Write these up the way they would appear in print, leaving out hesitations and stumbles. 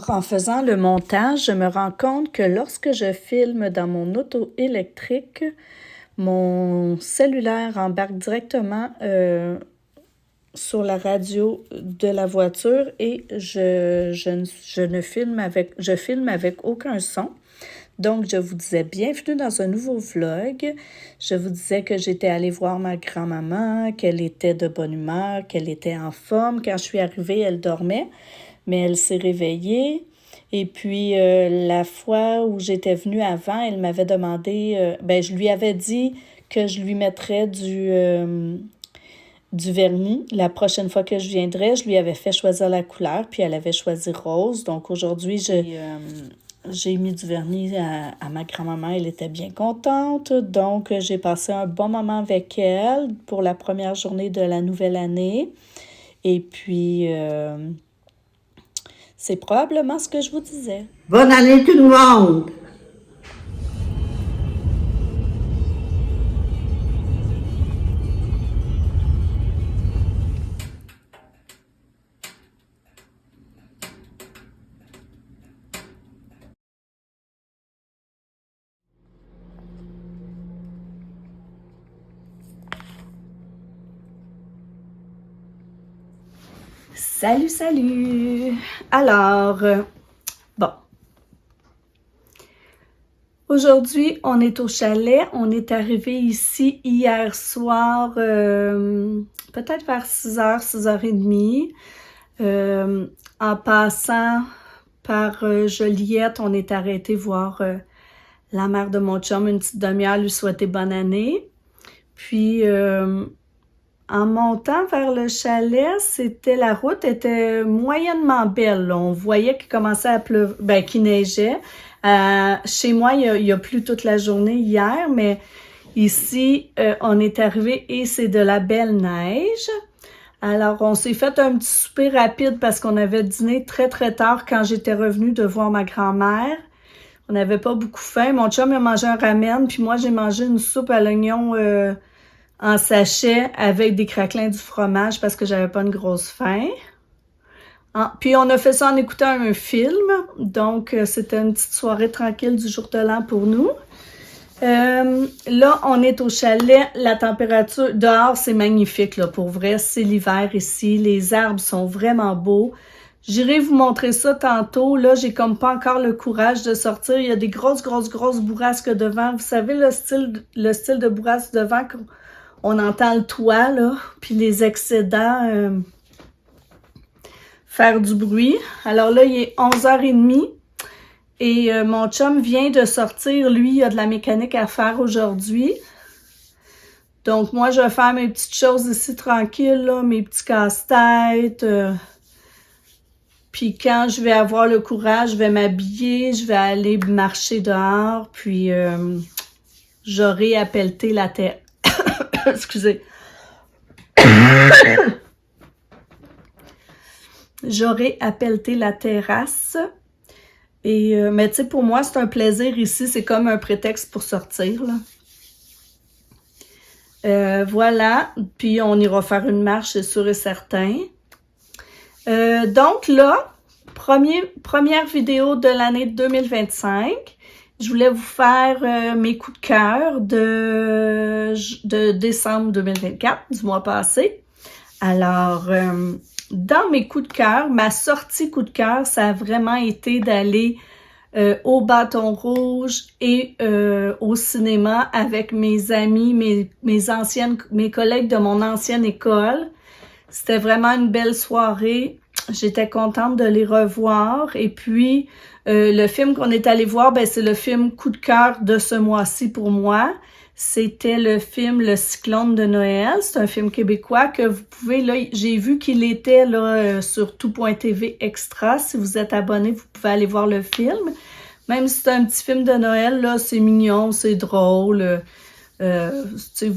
Alors, en faisant le montage, je me rends compte que lorsque je filme dans mon auto électrique, mon cellulaire embarque directement sur la radio de la voiture et je filme avec aucun son. Donc, je vous disais bienvenue dans un nouveau vlog. Je vous disais que j'étais allée voir ma grand-maman, qu'elle était de bonne humeur, qu'elle était en forme. Quand je suis arrivée, elle dormait, mais elle s'est réveillée. Et puis, la fois où j'étais venue avant, elle m'avait demandé, je lui avais dit que je lui mettrais du vernis. La prochaine fois que je viendrais, je lui avais fait choisir la couleur, puis elle avait choisi rose. Donc, aujourd'hui, j'ai mis du vernis à ma grand-maman. Elle était bien contente. Donc, j'ai passé un bon moment avec elle pour la première journée de la nouvelle année. Et puis, c'est probablement ce que je vous disais. Bonne année tout le monde! Salut, salut! Alors, bon. Aujourd'hui, on est au chalet. On est arrivé ici hier soir, peut-être vers 6h, 6h30. En passant par Joliette, on est arrêté voir la mère de mon chum une petite demi-heure, lui souhaiter bonne année. Puis, en montant vers le chalet, la route était moyennement belle. Là. On voyait qu'il commençait à pleuvoir, qu'il neigeait. Chez moi, il y a plu toute la journée hier, mais ici, on est arrivé et c'est de la belle neige. Alors, on s'est fait un petit souper rapide parce qu'on avait dîné très, très tard quand j'étais revenue de voir ma grand-mère. On n'avait pas beaucoup faim. Mon chum a mangé un ramen, puis moi, j'ai mangé une soupe à l'oignon en sachet avec des craquelins du fromage parce que j'avais pas une grosse faim. Puis on a fait ça en écoutant un film. Donc, c'était une petite soirée tranquille du jour de l'an pour nous. Là, on est au chalet. La température dehors, c'est magnifique, là, pour vrai. C'est l'hiver ici. Les arbres sont vraiment beaux. J'irai vous montrer ça tantôt. Là, j'ai comme pas encore le courage de sortir. Il y a des grosses bourrasques devant. Vous savez, le style de bourrasque devant, on entend le toit, là, puis les excédents faire du bruit. Alors là, il est 11h30. Et mon chum vient de sortir. Lui, il a de la mécanique à faire aujourd'hui. Donc, moi, je vais faire mes petites choses ici tranquilles, là, mes petits casse-têtes. Puis quand je vais avoir le courage, je vais m'habiller, je vais aller marcher dehors. Puis, j'aurai à pelleter la terre. Excusez. J'aurai à pelleter la terrasse. Et, mais tu sais, pour moi, c'est un plaisir ici. C'est comme un prétexte pour sortir, là. Voilà. Puis, on ira faire une marche, c'est sûr et certain. Donc, là, première vidéo de l'année 2025. Je voulais vous faire mes coups de cœur de décembre 2024, du mois passé. Alors, dans mes coups de cœur, ma sortie coup de cœur, ça a vraiment été d'aller au Bâton Rouge et au cinéma avec mes amis, mes collègues de mon ancienne école. C'était vraiment une belle soirée. J'étais contente de les revoir. Et puis, le film qu'on est allé voir, c'est le film coup de cœur de ce mois-ci pour moi. C'était le film Le Cyclone de Noël. C'est un film québécois que vous pouvez, là, j'ai vu qu'il était là sur tout.tv extra. Si vous êtes abonné, vous pouvez aller voir le film. Même si c'est un petit film de Noël, là, c'est mignon, c'est drôle. Je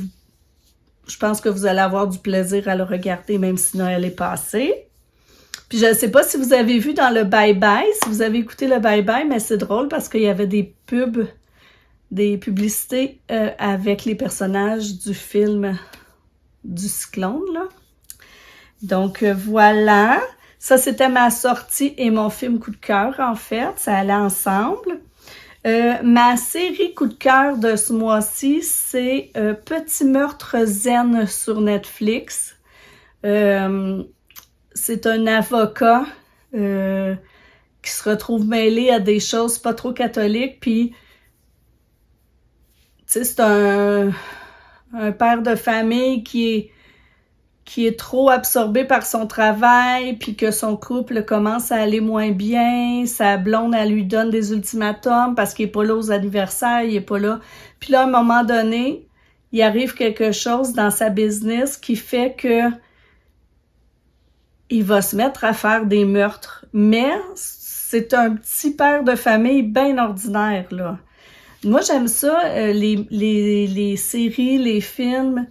pense que vous allez avoir du plaisir à le regarder, même si Noël est passé. Puis je ne sais pas si vous avez vu dans le bye-bye, si vous avez écouté le bye-bye, mais c'est drôle parce qu'il y avait des publicités avec les personnages du film du Cyclone, là. Donc, voilà. Ça, c'était ma sortie et mon film coup de cœur, en fait. Ça allait ensemble. Ma série coup de cœur de ce mois-ci, c'est Petit meurtre zen sur Netflix. C'est un avocat qui se retrouve mêlé à des choses pas trop catholiques, puis tu sais, c'est un père de famille qui est trop absorbé par son travail, puis que son couple commence à aller moins bien, sa blonde, elle lui donne des ultimatums parce qu'il est pas là aux anniversaires, il est pas là. Puis là, à un moment donné, il arrive quelque chose dans sa business qui fait que il va se mettre à faire des meurtres. Mais c'est un petit père de famille bien ordinaire, là. Moi, j'aime ça, les séries, les films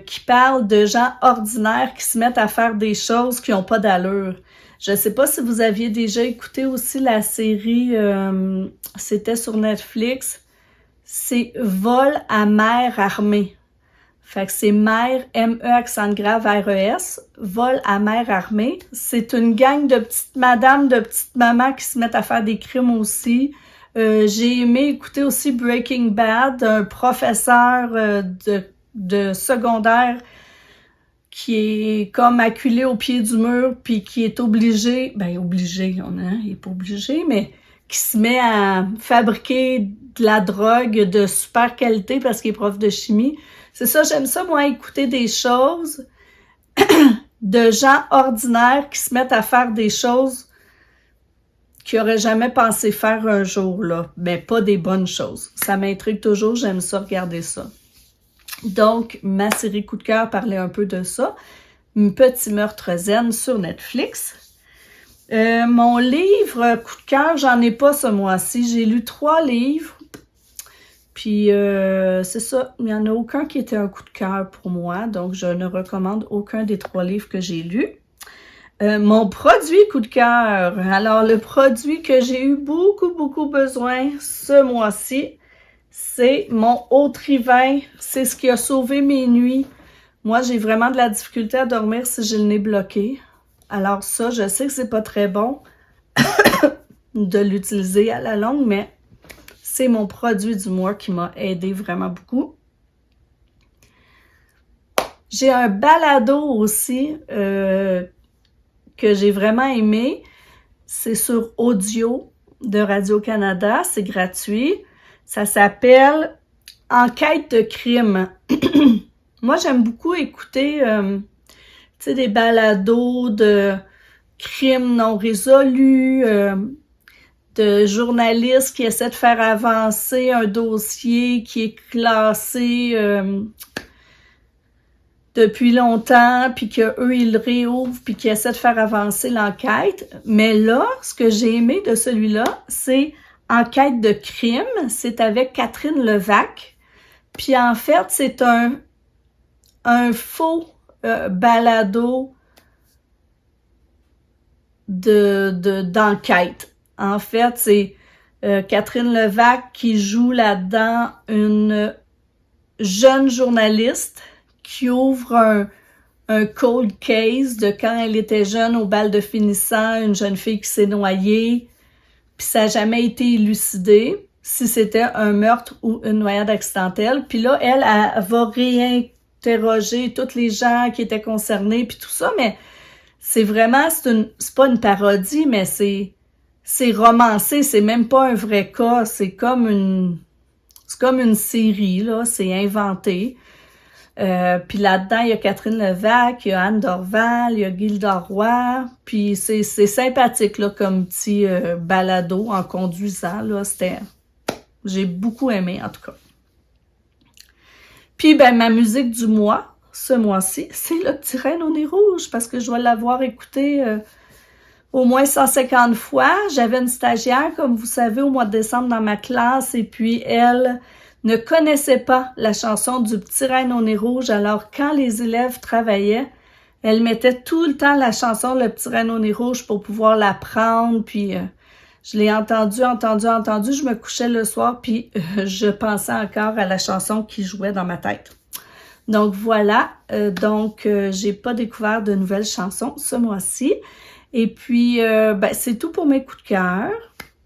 qui parlent de gens ordinaires qui se mettent à faire des choses qui n'ont pas d'allure. Je sais pas si vous aviez déjà écouté aussi la série, c'était sur Netflix, c'est Vol à mer armée. Fait que c'est mer, M-E accent grave R-E-S, Vol à mer armée. C'est une gang de petites madames, de petites mamans qui se mettent à faire des crimes aussi. J'ai aimé écouter aussi Breaking Bad, un professeur de secondaire qui est comme acculé au pied du mur puis qui est obligé, il est pas obligé, mais qui se met à fabriquer de la drogue de super qualité parce qu'il est prof de chimie. C'est ça, j'aime ça, moi, écouter des choses de gens ordinaires qui se mettent à faire des choses qu'ils n'auraient jamais pensé faire un jour, là. Mais pas des bonnes choses. Ça m'intrigue toujours, j'aime ça, regarder ça. Donc, ma série coup de cœur parlait un peu de ça. Petit meurtre zen sur Netflix. Mon livre coup de cœur, j'en ai pas ce mois-ci. J'ai lu 3 livres. Puis, c'est ça, il n'y en a aucun qui était un coup de cœur pour moi. Donc, je ne recommande aucun des 3 livres que j'ai lus. Mon produit coup de cœur. Alors, le produit que j'ai eu beaucoup besoin ce mois-ci, c'est mon Autrivin. C'est ce qui a sauvé mes nuits. Moi, j'ai vraiment de la difficulté à dormir si j'ai le nez bloqué. Alors ça, je sais que c'est pas très bon de l'utiliser à la longue, mais c'est mon produit du mois qui m'a aidé vraiment beaucoup. J'ai un balado aussi que j'ai vraiment aimé. C'est sur audio de Radio-Canada. C'est gratuit. Ça s'appelle Enquête de crime. Moi, j'aime beaucoup écouter des balados de crimes non résolus, de journalistes qui essaient de faire avancer un dossier qui est classé depuis longtemps, puis qu'eux, ils le réouvrent, puis qu'ils essaient de faire avancer l'enquête. Mais là, ce que j'ai aimé de celui-là, c'est Enquête de crime. C'est avec Catherine Levac. Puis en fait, c'est un faux balado d'enquête. En fait, c'est Catherine Levac qui joue là-dedans une jeune journaliste qui ouvre un cold case de quand elle était jeune au bal de finissant, une jeune fille qui s'est noyée, puis ça n'a jamais été élucidé si c'était un meurtre ou une noyade accidentelle. Puis là, elle va réinterroger tous les gens qui étaient concernés, puis tout ça, mais c'est vraiment, c'est pas une parodie, mais c'est romancé, c'est même pas un vrai cas, c'est comme une série, là, c'est inventé. Puis là-dedans, il y a Catherine Levac, il y a Anne Dorval, il y a Gilda Roy, puis c'est sympathique, là, comme petit balado en conduisant, là, j'ai beaucoup aimé, en tout cas. Puis, ben, ma musique du mois, ce mois-ci, c'est Le Petit Reine au nez rouge, parce que je dois l'avoir écouté au moins 150 fois. J'avais une stagiaire, comme vous savez, au mois de décembre dans ma classe, et puis elle ne connaissait pas la chanson du Petit Reine au nez rouge. Alors, quand les élèves travaillaient, elle mettait tout le temps la chanson Le Petit Reine au nez rouge pour pouvoir l'apprendre, puis je l'ai entendu. Je me couchais le soir, puis je pensais encore à la chanson qui jouait dans ma tête. Donc voilà, j'ai pas découvert de nouvelles chansons ce mois-ci. Et puis, ben, c'est tout pour mes coups de cœur.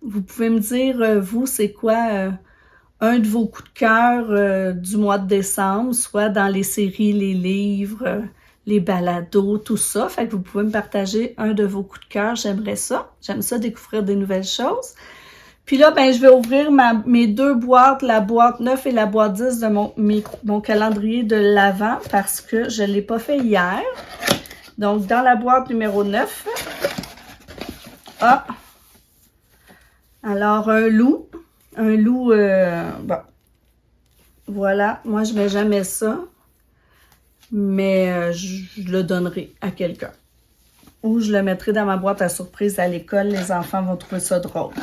Vous pouvez me dire, vous, c'est quoi un de vos coups de cœur du mois de décembre, soit dans les séries, les livres, les balados, tout ça. Fait que vous pouvez me partager un de vos coups de cœur. J'aimerais ça. J'aime ça découvrir des nouvelles choses. Puis là, ben, je vais ouvrir mes deux boîtes, la boîte 9 et la boîte 10 de mon calendrier de l'Avent parce que je ne l'ai pas fait hier. Donc, dans la boîte numéro 9, alors un loup. Bon, voilà, moi je mets jamais ça, mais je le donnerai à quelqu'un. Ou je le mettrai dans ma boîte à surprise à l'école, les enfants vont trouver ça drôle.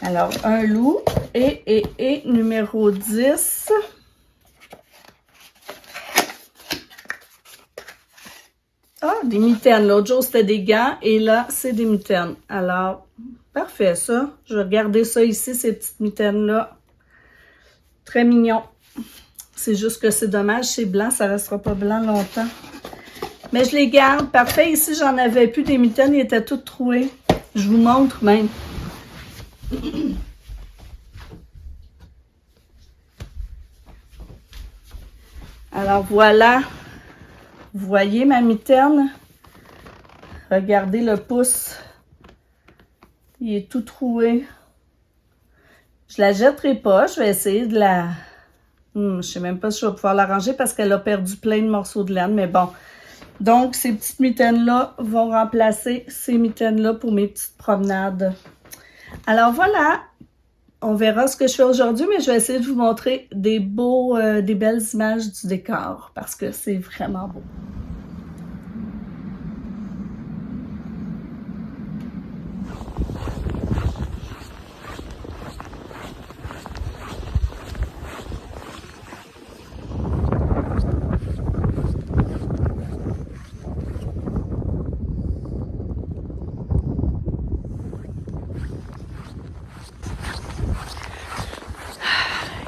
Alors, un loup et numéro 10. Ah, des mitaines. L'autre jour, c'était des gants et là, c'est des mitaines. Alors, parfait, ça. Je vais regarder ça ici, ces petites mitaines-là. Très mignon. C'est juste que c'est dommage, c'est blanc, ça ne restera pas blanc longtemps. Mais je les garde. Parfait, ici, j'en avais plus des mitaines, ils étaient toutes trouées. Je vous montre même. Alors, voilà. Vous voyez ma mitaine? Regardez le pouce. Il est tout troué. Je la jetterai pas. Je vais essayer de la... je sais même pas si je vais pouvoir la ranger parce qu'elle a perdu plein de morceaux de laine. Mais bon. Donc, ces petites mitaines-là vont remplacer ces mitaines-là pour mes petites promenades. Alors, voilà. On verra ce que je fais aujourd'hui, mais je vais essayer de vous montrer des belles images du décor parce que c'est vraiment beau.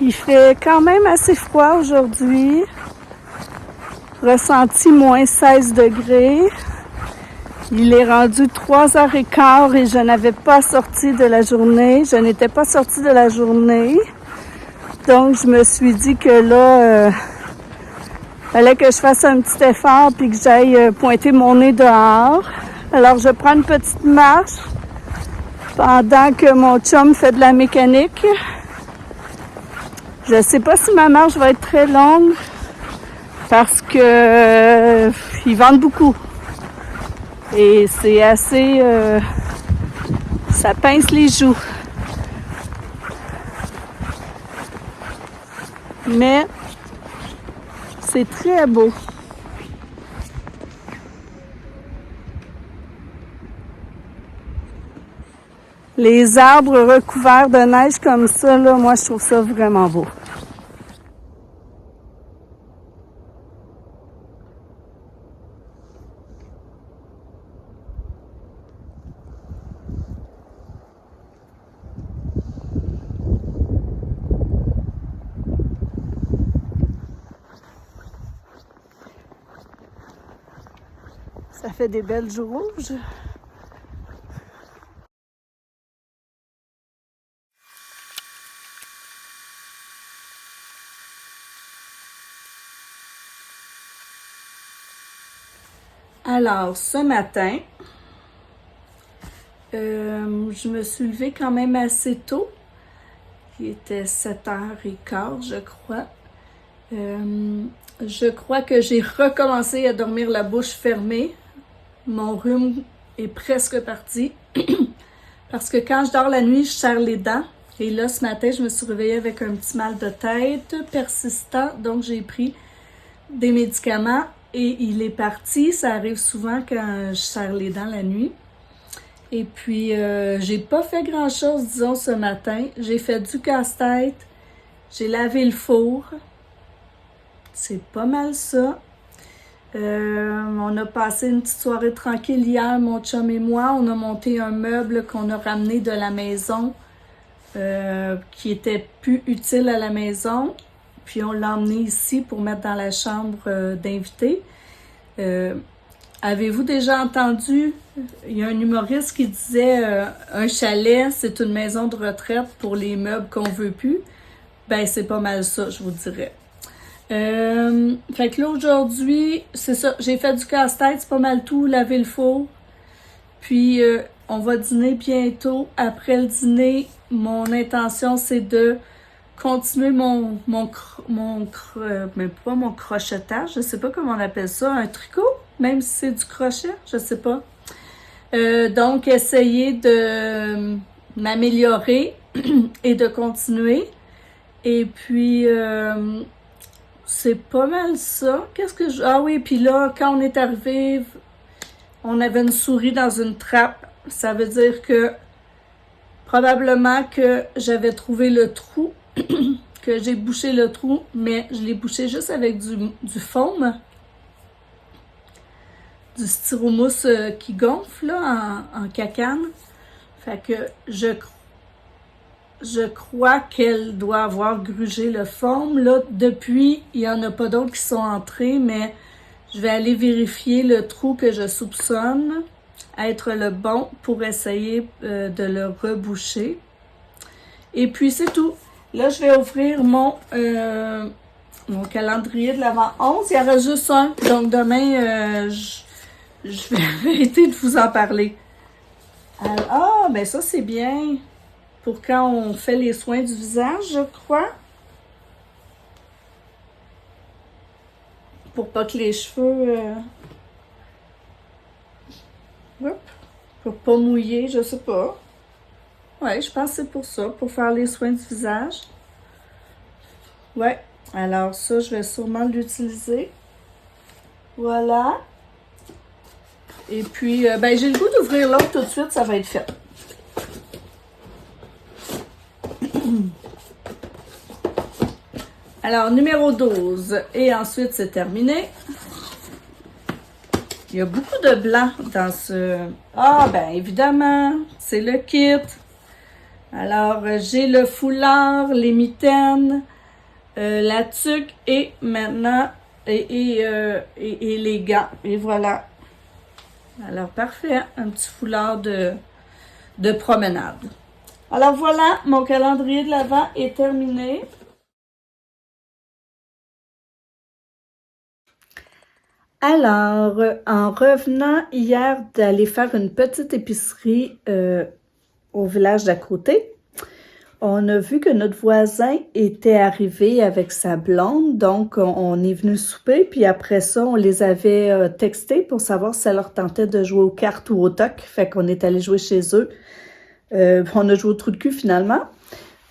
Il fait quand même assez froid aujourd'hui. Ressenti moins 16 degrés. Il est rendu 3h15 et je n'avais pas sorti de la journée. Je n'étais pas sortie de la journée. Donc, je me suis dit que là, fallait que je fasse un petit effort puis que j'aille pointer mon nez dehors. Alors, je prends une petite marche pendant que mon chum fait de la mécanique. Je ne sais pas si ma marche va être très longue parce que ils vendent beaucoup. Et c'est assez... ça pince les joues. Mais c'est très beau. Les arbres recouverts de neige comme ça, là, moi, je trouve ça vraiment beau. Ça fait des belles joues rouges. Alors, ce matin, je me suis levée quand même assez tôt. Il était 7h15, je crois. Je crois que j'ai recommencé à dormir la bouche fermée. Mon rhume est presque parti. Parce que quand je dors la nuit, je serre les dents. Et là, ce matin, je me suis réveillée avec un petit mal de tête persistant. Donc, j'ai pris des médicaments et il est parti. Ça arrive souvent quand je serre les dents la nuit. Et puis, j'ai pas fait grand-chose, disons, ce matin. J'ai fait du casse-tête. J'ai lavé le four. C'est pas mal ça. On a passé une petite soirée tranquille hier, mon chum et moi. On a monté un meuble qu'on a ramené de la maison, qui était plus utile à la maison. Puis on l'a emmené ici pour mettre dans la chambre d'invités. Avez-vous déjà entendu, il y a un humoriste qui disait un chalet, c'est une maison de retraite pour les meubles qu'on veut plus. Ben, c'est pas mal ça, je vous dirais. Fait que là, aujourd'hui, c'est ça, j'ai fait du casse-tête, c'est pas mal tout, laver le four. Puis, on va dîner bientôt. Après le dîner, mon intention, c'est de continuer mais pas mon crochetage, je sais pas comment on appelle ça, un tricot, même si c'est du crochet, je sais pas. Donc, essayer de m'améliorer et de continuer. Et puis, c'est pas mal ça. Qu'est-ce que je... Ah oui, puis là, quand on est arrivé, on avait une souris dans une trappe. Ça veut dire que probablement que j'avais trouvé le trou, que j'ai bouché le trou, mais je l'ai bouché juste avec du foam, du styromousse qui gonfle là, en cacane. Fait que je crois qu'elle doit avoir grugé le foam. Là, depuis, il n'y en a pas d'autres qui sont entrés, mais je vais aller vérifier le trou que je soupçonne être le bon pour essayer de le reboucher. Et puis, c'est tout. Là, je vais ouvrir mon calendrier de l'Avent 11. Il y en a juste un. Donc, demain, je vais arrêter de vous en parler. Alors, ben ça, c'est bien pour quand on fait les soins du visage, je crois. Pour pas que les cheveux... pour pas mouiller, je sais pas. Ouais, je pense que c'est pour ça, pour faire les soins du visage. Ouais, alors ça, je vais sûrement l'utiliser. Voilà. Et puis, ben, j'ai le goût d'ouvrir l'autre tout de suite, ça va être fait. Alors, numéro 12. Et ensuite, c'est terminé. Il y a beaucoup de blanc dans ce... Ah, ben, évidemment, c'est le kit. Alors, j'ai le foulard, les mitaines, la tuque et maintenant, et les gants. Et voilà. Alors, parfait. Un petit foulard de promenade. Alors, voilà, mon calendrier de l'Avent est terminé. Alors, en revenant hier d'aller faire une petite épicerie au village d'à côté, on a vu que notre voisin était arrivé avec sa blonde, donc on est venu souper, puis après ça, on les avait textés pour savoir si ça leur tentait de jouer aux cartes ou au toc, fait qu'on est allé jouer chez eux. On a joué au trou de cul finalement,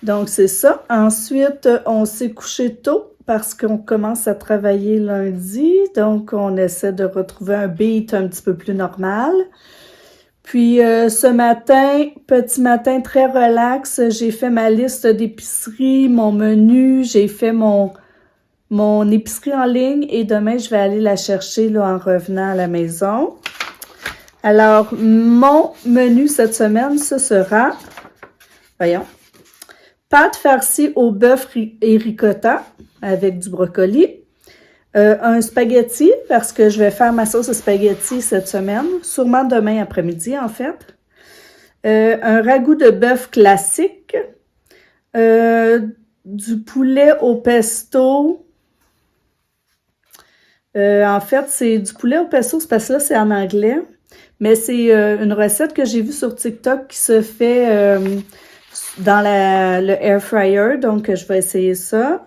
donc c'est ça. Ensuite, on s'est couché tôt parce qu'on commence à travailler lundi, donc on essaie de retrouver un beat un petit peu plus normal. Puis ce matin, petit matin très relax, j'ai fait ma liste d'épicerie, mon menu, j'ai fait mon épicerie en ligne et demain, je vais aller la chercher là, en revenant à la maison. Alors, mon menu cette semaine, ce sera, voyons, pâte farcie au bœuf et ricotta avec du brocoli. Un spaghetti, parce que je vais faire ma sauce à spaghetti cette semaine, sûrement demain après-midi en fait. Un ragoût de bœuf classique. Du poulet au pesto. En fait, c'est du poulet au pesto, c'est parce que là, c'est en anglais. Mais c'est une recette que j'ai vue sur TikTok qui se fait dans le air fryer, donc je vais essayer ça.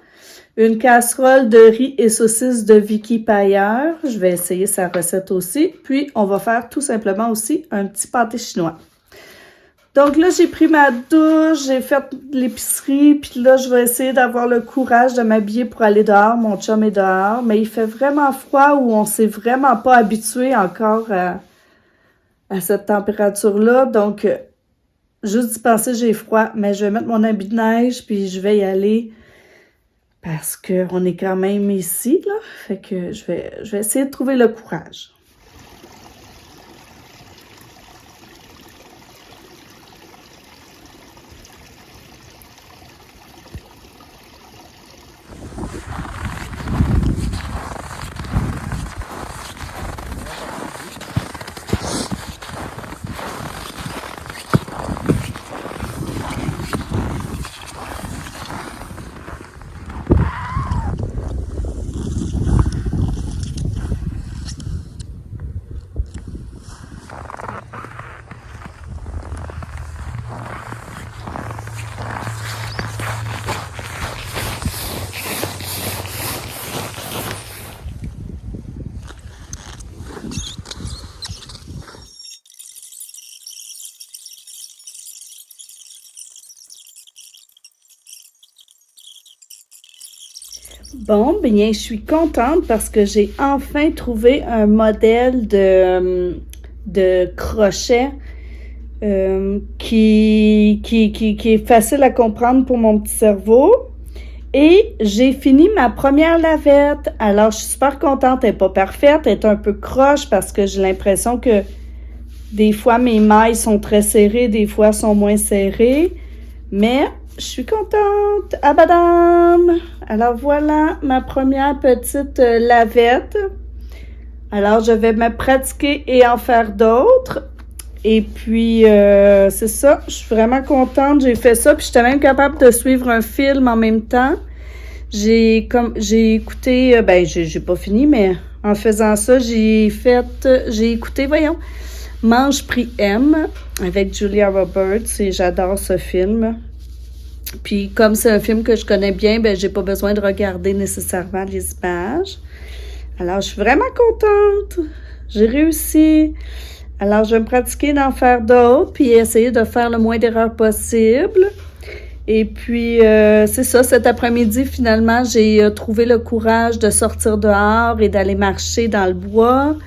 Une casserole de riz et saucisses de Vicky Pailleur. Je vais essayer sa recette aussi. Puis, on va faire tout simplement aussi un petit pâté chinois. Donc là, j'ai pris ma douche, j'ai fait l'épicerie. Puis là, je vais essayer d'avoir le courage de m'habiller pour aller dehors. Mon chum est dehors. Mais il fait vraiment froid ou on s'est vraiment pas habitué encore à cette température-là. Donc, juste d'y penser, j'ai froid. Mais je vais mettre mon habit de neige puis je vais y aller. Parce qu'on est quand même ici, là. Fait que je vais essayer de trouver le courage. Bon, bien, je suis contente parce que j'ai enfin trouvé un modèle de crochet qui est facile à comprendre pour mon petit cerveau. Et j'ai fini ma première lavette. Alors, je suis super contente. Elle n'est pas parfaite, elle est un peu croche parce que j'ai l'impression que des fois, mes mailles sont très serrées, des fois, sont moins serrées. Mais je suis contente. Ah, badam! Alors, voilà ma première petite lavette. Alors, je vais me pratiquer et en faire d'autres. Et puis, c'est ça. Je suis vraiment contente. J'ai fait ça. Puis, j'étais même capable de suivre un film en même temps. J'ai écouté, j'ai pas fini, mais en faisant ça, j'ai écouté, voyons, Mange Prix M avec Julia Roberts et j'adore ce film. Puis comme c'est un film que je connais bien, ben j'ai pas besoin de regarder nécessairement les images. Alors je suis vraiment contente. J'ai réussi. Alors je vais me pratiquer d'en faire d'autres puis essayer de faire le moins d'erreurs possible. Et puis, c'est ça, cet après-midi, finalement, j'ai trouvé le courage de sortir dehors et d'aller marcher dans le bois.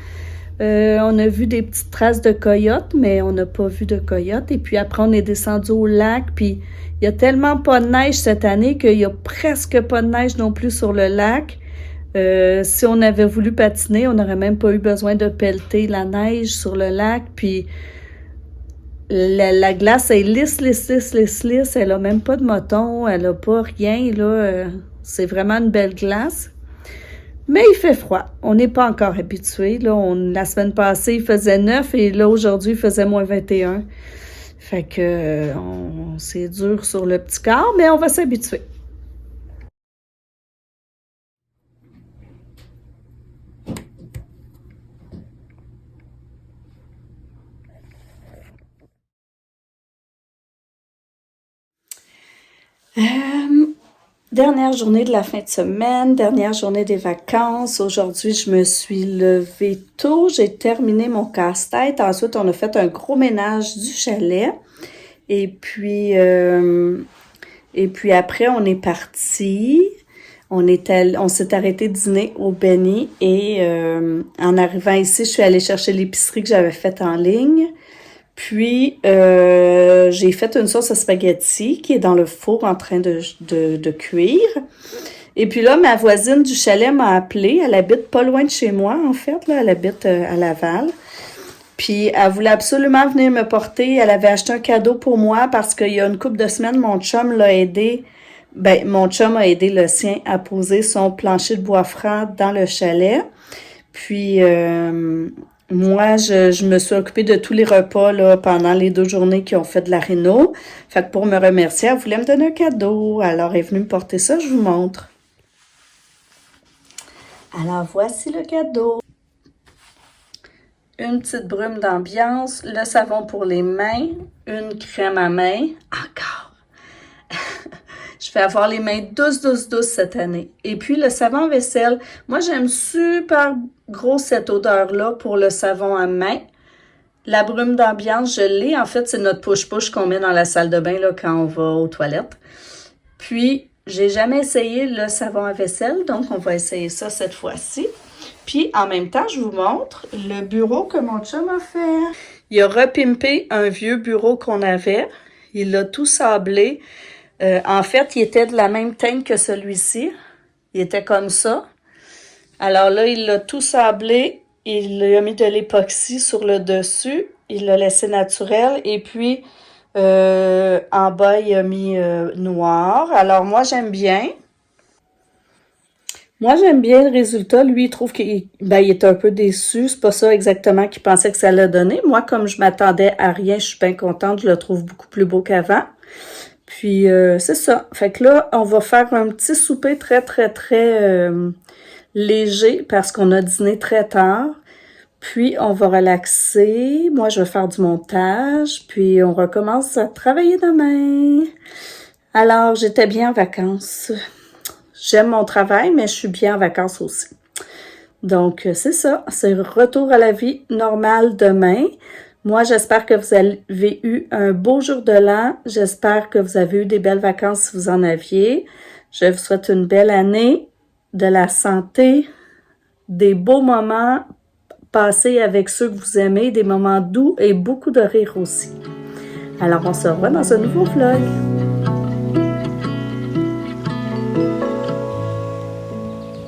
On a vu des petites traces de coyotes, mais on n'a pas vu de coyotes. Et puis après, on est descendu au lac, puis il y a tellement pas de neige cette année qu'il y a presque pas de neige non plus sur le lac. Si on avait voulu patiner, on n'aurait même pas eu besoin de pelleter la neige sur le lac, puis la glace est lisse. Elle a même pas de moton, elle a pas rien, là. C'est vraiment une belle glace. Mais il fait froid. On n'est pas encore habitué. Là, la semaine passée, il faisait 9 et là, aujourd'hui, il faisait moins 21. Fait que c'est dur sur le petit corps, mais on va s'habituer. Dernière journée de la fin de semaine, dernière journée des vacances. Aujourd'hui, je me suis levée tôt. J'ai terminé mon casse-tête. Ensuite, on a fait un gros ménage du chalet. Et puis après, on est parti. On s'est arrêté dîner au Benny et en arrivant ici, je suis allée chercher l'épicerie que j'avais faite en ligne. Puis, j'ai fait une sauce à spaghetti qui est dans le four en train de cuire. Et puis là, ma voisine du chalet m'a appelée. Elle habite pas loin de chez moi, en fait. Là, elle habite à Laval. Puis, elle voulait absolument venir me porter. Elle avait acheté un cadeau pour moi parce qu'il y a une couple de semaines, mon chum l'a aidé. Ben, mon chum a aidé le sien à poser son plancher de bois franc dans le chalet. Puis, moi, je me suis occupée de tous les repas là, pendant les 2 journées qui ont fait de la réno. Fait que pour me remercier, elle voulait me donner un cadeau. Alors, elle est venue me porter ça, je vous montre. Alors, voici le cadeau. Une petite brume d'ambiance, le savon pour les mains, une crème à main. Encore! Je vais avoir les mains douces cette année. Et puis, le savon à vaisselle. Moi, j'aime super gros cette odeur-là pour le savon à main. La brume d'ambiance, je l'ai. En fait, c'est notre push-push qu'on met dans la salle de bain là, quand on va aux toilettes. Puis, j'ai jamais essayé le savon à vaisselle, donc on va essayer ça cette fois-ci. Puis, en même temps, je vous montre le bureau que mon chum a fait. Il a repimpé un vieux bureau qu'on avait. Il l'a tout sablé. En fait, il était de la même teinte que celui-ci. Il était comme ça. Alors là, il l'a tout sablé. Il a mis de l'époxy sur le dessus. Il l'a laissé naturel. Et puis, en bas, il a mis noir. Alors moi, j'aime bien. Moi, j'aime bien le résultat. Lui, il trouve qu'il est un peu déçu. C'est pas ça exactement qu'il pensait que ça allait donner. Moi, comme je m'attendais à rien, je suis bien contente. Je le trouve beaucoup plus beau qu'avant. Puis, c'est ça. Fait que là, on va faire un petit souper très léger parce qu'on a dîné très tard. Puis, on va relaxer. Moi, je vais faire du montage. Puis, on recommence à travailler demain. Alors, j'étais bien en vacances. J'aime mon travail, mais je suis bien en vacances aussi. Donc, c'est ça. C'est retour à la vie normale demain. Moi, j'espère que vous avez eu un beau jour de l'an. J'espère que vous avez eu des belles vacances si vous en aviez. Je vous souhaite une belle année de la santé, des beaux moments passés avec ceux que vous aimez, des moments doux et beaucoup de rire aussi. Alors, on se revoit dans un nouveau vlog.